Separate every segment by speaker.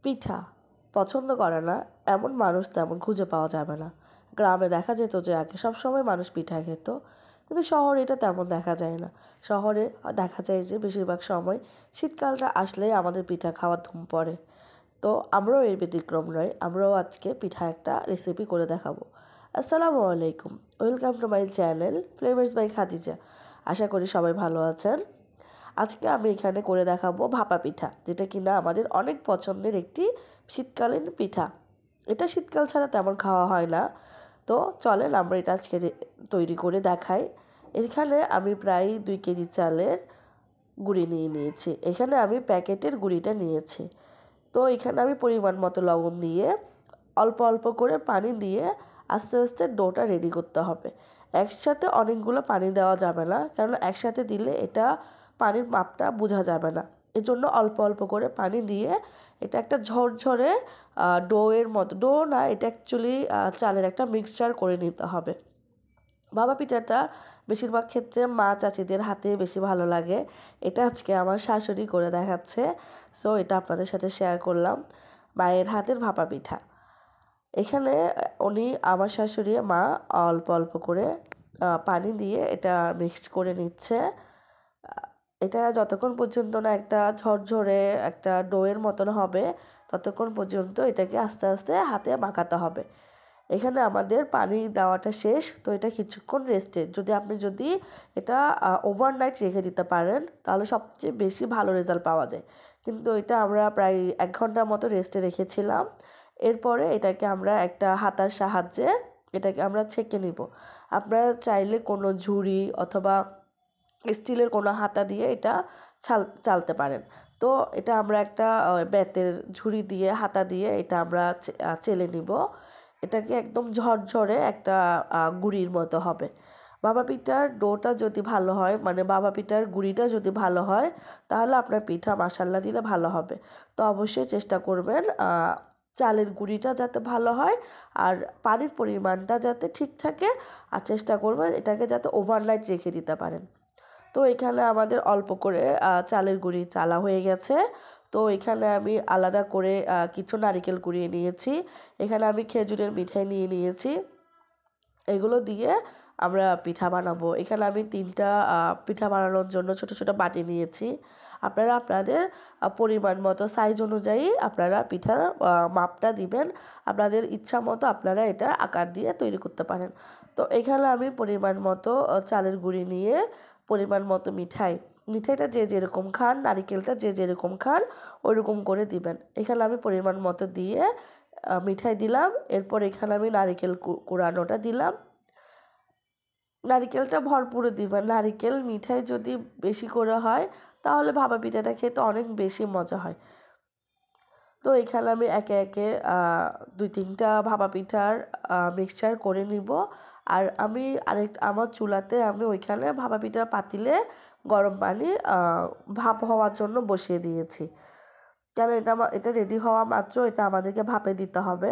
Speaker 1: পিঠা পছন্দ করে না এমন মানুষ তেমন খুঁজে পাওয়া যাবে না। গ্রামে দেখা যেত যে আগে সবসময় মানুষ পিঠা খেত, কিন্তু শহরে এটা তেমন দেখা যায় না। শহরে দেখা যায় যে বেশিরভাগ সময় শীতকালটা আসলেই আমাদের পিঠা খাওয়ার ধুম পড়ে। তো আমরাও এর ব্যতিক্রম নয়, আমরাও আজকে পিঠা একটা রেসিপি করে দেখাবো। আসসালামু আলাইকুম, welcome to my channel flavours by Khadija. আশা করি সবাই ভালো আছেন। আজকে আমি এখানে করে দেখাবো ভাপা পিঠা, যেটা কিনা আমাদের অনেক পছন্দের একটি শীতকালীন পিঠা। এটা শীতকাল ছাড়া তেমন খাওয়া হয় না। তো চলেন আমরা এটা আজকে তৈরি করে দেখাই। এখানে আমি প্রায় 2 কেজি চালের গুঁড়ি নিয়ে নিয়েছি। এখানে আমি প্যাকেটের গুঁড়িটা নিয়েছি। তো এখানে আমি পরিমাণ মতো লবণ দিয়ে অল্প অল্প করে পানি দিয়ে আস্তে আস্তে ডোটা রেডি করতে হবে। একসাথে অনেকগুলো পানি দেওয়া যাবে না, কারণ একসাথে দিলে এটা পানির মাপটা বোঝা যাবে না। এজন্য অল্প অল্প করে পানি দিয়ে এটা একটা ঝরঝরে ডোয়ের মতো, ডো না, এটা অ্যাকচুয়ালি চালের একটা মিক্সচার করে নিতে হবে। ভাপা পিঠাটা বেশিরভাগ ক্ষেত্রে মা চাচিদের হাতে বেশি ভালো লাগে। এটা আজকে আমার শাশুড়ি করে দেখাচ্ছে, সো এটা আপনাদের সাথে শেয়ার করলাম। মায়ের হাতের ভাপা পিঠা। এখানে উনি, আমার শাশুড়ি মা, অল্প অল্প করে পানি দিয়ে এটা মিক্সড করে নিচ্ছে। এটা যতক্ষণ পর্যন্ত না একটা ঝরঝরে একটা ডোয়ের মতন হবে, ততক্ষণ পর্যন্ত এটাকে আস্তে আস্তে হাতে মাখাতে হবে। এখানে আমাদের পানি দেওয়াটা শেষ, তো এটা কিছুক্ষণ রেস্টে, যদি এটা ওভারনাইট রেখে দিতে পারেন তাহলে সবচেয়ে বেশি ভালো রেজাল্ট পাওয়া যায়। কিন্তু এটা আমরা প্রায় 1 ঘন্টার মতো রেস্টে রেখেছিলাম। এরপরে এটাকে আমরা একটা হাতার সাহায্যে এটাকে আমরা ছেঁকে নিব। আপনারা চাইলে কোনো ঝুড়ি অথবা স্টিলের কোনো হাতা দিয়ে এটা চালতে পারেন। তো এটা আমরা একটা বেতের ঝুড়ি দিয়ে, হাতা দিয়ে এটা আমরা চেলে নিব। এটাকে একদম ঝরঝরে একটা গুঁড়ির মতো হবে। ভাপা পিঠার ডোটা যদি ভালো হয়, মানে ভাপা পিঠার গুঁড়িটা যদি ভালো হয়, তাহলে আপনার পিঠা মাশাল্লাহ দিলে ভালো হবে। তো অবশ্যই চেষ্টা করবেন চালের গুঁড়িটা যাতে ভালো হয়, আর পানির পরিমাণটা যাতে ঠিক থাকে। আর চেষ্টা করবেন এটাকে যাতে ওভারনাইট রেখে দিতে পারেন। তো এখানে আমাদের অল্প করে চালের গুঁড়ি চালা হয়ে গেছে। তো এখানে আমি আলাদা করে কিছু নারিকেল কুড়িয়ে নিয়েছি। এখানে আমি খেজুরের মিঠাই নিয়ে নিয়েছি। এগুলো দিয়ে আমরা পিঠা বানাবো। এখানে আমি 3টা পিঠা বানানোর জন্য ছোট ছোট বাটি নিয়েছি। আপনারা আপনাদের পরিমাণ মতো, সাইজ অনুযায়ী আপনারা পিঠার মাপটা দিবেন। আপনাদের ইচ্ছা মতো আপনারা এটা আকার দিয়ে তৈরি করতে পারেন। তো এখানে আমি পরিমাণ মতো চালের গুঁড়ি নিয়ে পরিমাণ মতো মিঠাইটা যে যেরকম খান, নারিকেলটা যে যেরকম খান ওইরকম করে দিবেন। এখানে আমি পরিমাণ মতো দিয়ে মিঠাই দিলাম। এরপর এখানে আমি নারিকেল কুড়ানোটা দিলাম। নারিকেলটা ভরপুর দিবেন। নারিকেল মিঠাই যদি বেশি করে হয় তাহলে ভাপা পিঠাটা খেতে অনেক বেশি মজা হয়। তো এখানে আমি একে একে 2-3টা ভাপা পিঠার মিক্সচার করে নিব। আর আমি আমার চুলাতে আমি ওইখানে ভাপা পিঠার পাতিলে গরম পানি ভাপ হওয়ার জন্য বসিয়ে দিয়েছি। কারণ এটা রেডি হওয়া মাত্র এটা আমাদেরকে ভাপে দিতে হবে।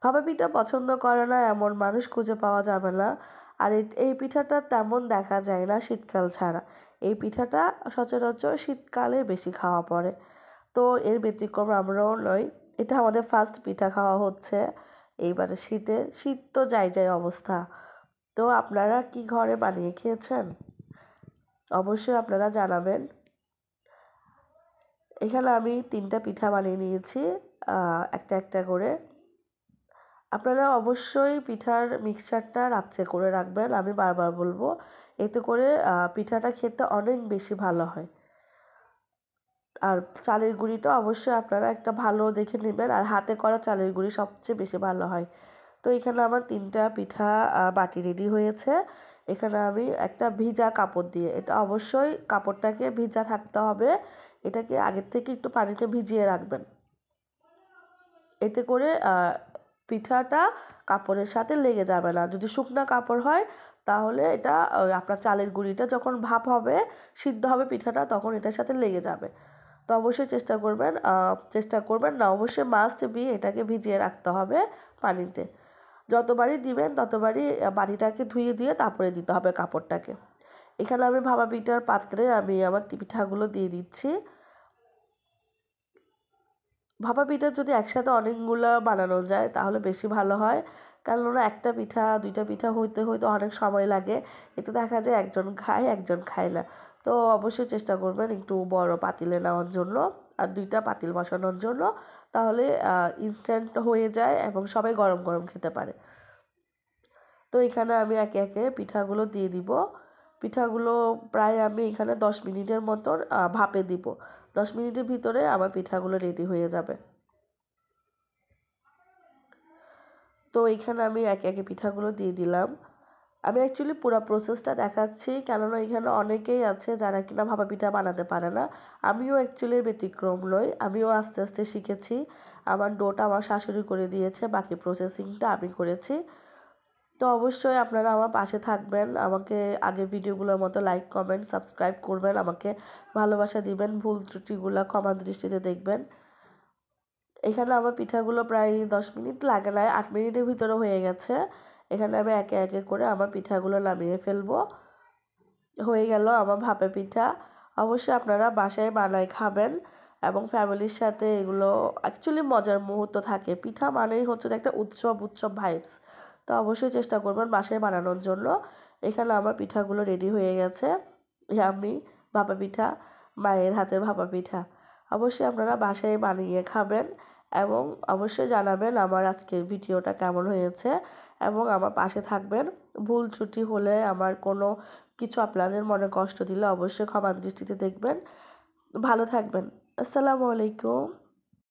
Speaker 1: ভাপা পিঠা পছন্দ করে না এমন মানুষ খুঁজে পাওয়া যাবে না। আর এই পিঠাটা তেমন দেখা যায় না শীতকাল ছাড়া। এই পিঠাটা সচরাচর শীতকালে বেশি খাওয়া পড়ে। তো এর ব্যতিক্রম আমরাও নই। এটা আমাদের ফার্স্ট পিঠা খাওয়া হচ্ছে এইবারে শীতে। শীত তো যাই অবস্থা। তো আপনারা কি ঘরে বানিয়ে খেয়েছেন? অবশ্যই আপনারা জানাবেন। এখানে আমি 3টা পিঠা বানিয়ে নিয়েছি একটা একটা করে। আপনারা অবশ্যই পিঠার মিক্সচারটা রাত্রে করে রাখবেন, আমি বারবার বলবো। এতে করে পিঠাটা খেতে অনেক বেশি ভালো হয়। আর চালের গুঁড়িটা অবশ্যই আপনারা একটা ভালো দেখে নেবেন, আর হাতে করা চালের গুঁড়ি সবচেয়ে বেশি ভালো হয়। তো এখানে আমার 3টা পিঠা বাটি রেডি হয়েছে। এখানে আমি একটা ভিজা কাপড় দিয়ে, এটা অবশ্যই কাপড়টাকে ভিজা থাকতে হবে। এটাকে আগের থেকে একটু পানিতে ভিজিয়ে রাখবেন। এতে করে পিঠাটা কাপড়ের সাথে লেগে যাবে না। যদি শুকনা কাপড় হয় তাহলে এটা আপনার চালের গুঁড়িটা যখন ভাপ হবে, সিদ্ধ হবে পিঠাটা, তখন এটার সাথে লেগে যাবে। তো অবশ্যই চেষ্টা করবেন না, অবশ্যই মাস্ট বি এটাকে ভিজিয়ে রাখতে হবে পানিতে। যতবারই দিবেন ততবারই বাটিটাকে ধুয়ে তারপরে দিতে হবে কাপড়টাকে। এখানে আমি ভাপা পিঠার পাত্রে আমি আমার পিঠাগুলো দিয়ে দিচ্ছি। ভাপা পিঠা যদি একসাথে অনেকগুলা বানানো যায় তাহলে বেশি ভালো হয়, কেননা একটা পিঠা দুইটা পিঠা হইতে হইতে অনেক সময় লাগে। এতে দেখা যায় একজন খায় একজন খায় না। তো অবশ্যই চেষ্টা করবেন একটু বড় পাতিলে নেওয়ার জন্য আর দুইটা পাতিল বসানোর জন্য, তাহলে ইনস্ট্যান্ট হয়ে যায় এবং সবাই গরম গরম খেতে পারে। তো এখানে আমি একে একে পিঠাগুলো দিয়ে দিব। পিঠাগুলো প্রায় আমি এখানে 10 মিনিটের মতন ভাপে দিব। 10 মিনিটের ভিতরে আমার পিঠাগুলো রেডি হয়ে যাবে। তো এইখানে আমি একে একে পিঠাগুলো দিয়ে দিলাম। আমি অ্যাকচুয়ালি পুরো প্রসেসটা দেখাচ্ছি, কেননা এখানে অনেকেই আছে যারা কিনা ভাপা পিঠা বানাতে পারে না। আমিও অ্যাকচুয়ালি ব্যতিক্রম নই, আমিও আস্তে আস্তে শিখেছি। আমার ডোটা আমার শাশুড়ি করে দিয়েছে, বাকি প্রসেসিংটা আমি করেছি। তো অবশ্যই আপনারা আমার পাশে থাকবেন, আমাকে আগের ভিডিওগুলোর মতো লাইক কমেন্ট সাবস্ক্রাইব করবেন, আমাকে ভালোবাসা দিবেন, ভুল ত্রুটিগুলো ক্ষমা দৃষ্টিতে দেখবেন। এখানে আমার পিঠাগুলো প্রায় 10 মিনিট লাগে নাই, 8 মিনিটের ভিতরে হয়ে গেছে। এখানে আমি একে একে করে আমার পিঠাগুলো নামিয়ে ফেলবো। হয়ে গেল আমার ভাপা পিঠা। অবশ্যই আপনারা বাসায় বানায় খাবেন এবং ফ্যামিলির সাথে এগুলো অ্যাকচুয়ালি মজার মুহূর্ত থাকে। পিঠা মানেই হচ্ছে যে একটা উৎসব উৎসব ভাইবস। তো অবশ্যই চেষ্টা করবেন বাসায় বানানোর জন্য। এখানে আমার পিঠাগুলো রেডি হয়ে গেছে। আমি ভাপা পিঠা, মায়ের হাতের ভাপা পিঠা। অবশ্যই আপনারা বাসায় বানিয়ে খাবেন এবং অবশ্যই জানাবেন আমার আজকের ভিডিওটা কেমন হয়েছে এবং আমার পাশে থাকবেন। ভুল ত্রুটি হলে আমার কোনো কিছু আপনাদের মনে কষ্ট দিলে অবশ্যই ক্ষমা দৃষ্টিতে দেখবেন। ভালো থাকবেন। আসসালামু আলাইকুম।